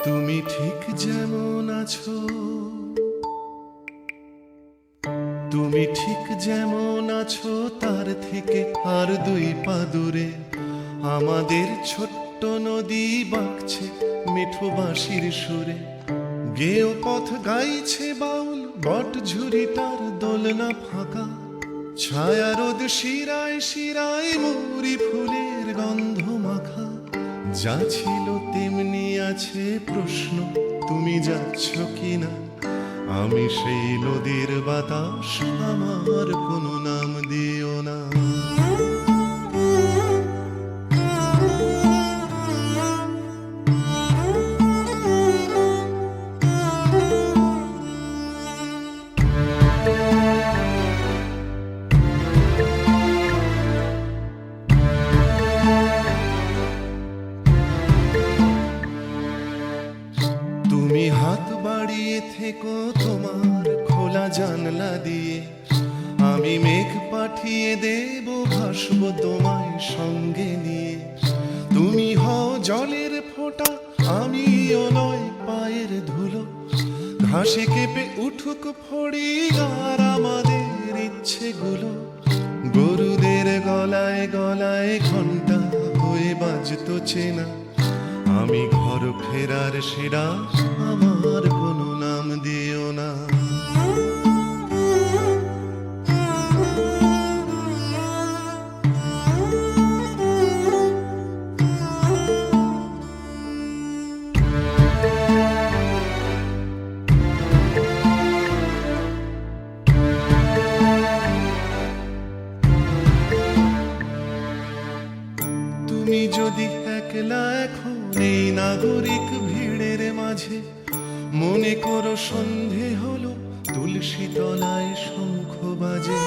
তুমি ঠিক যেমন আছো, তুমি ঠিক যেমন আছো তার থেকে আর দুই পা দূরে আমাদের ছোট্ট নদী বাঁকছে মিঠো বাঁশির সুরে। গেও পথ গাইছে বাউল বট ঝুরি তার দোলনা ফাঁকা, ছায়া রোদ শিরায় শিরায় মৌরি ফুলের গন্ধ মাখা। যা ছিল তেমনি আছে প্রশ্ন, তুমি যাচ্ছ কিনা? আমি সেই নদীর বাতাস, আমার কোনো নাম দিও না। তুমি হাত বাড়িয়ে থেকো তোমার খোলা জানলা দিয়ে, আমি মেঘ পাঠিয়ে দেব ভাসব তোমায় সঙ্গে নিয়ে। তুমি হও জলের ফোঁটা, আমিও নয় পায়ের ধুলো, ঘাসে কেঁপে উঠুক ফড়ি আর আমাদের ইচ্ছেগুলো। গরুদের গলায় গলায় ঘন্টা হয়ে বাজতো চেনা, আমি ঘর ফেরার সেরা, আমার কোনো নাম দিও না। তুমি যদি একলা এখন এই নাগরিক ভিড়ের মাঝে, মনে করো সন্ধে হলো তুলসী তলায় শঙ্খ বাজে।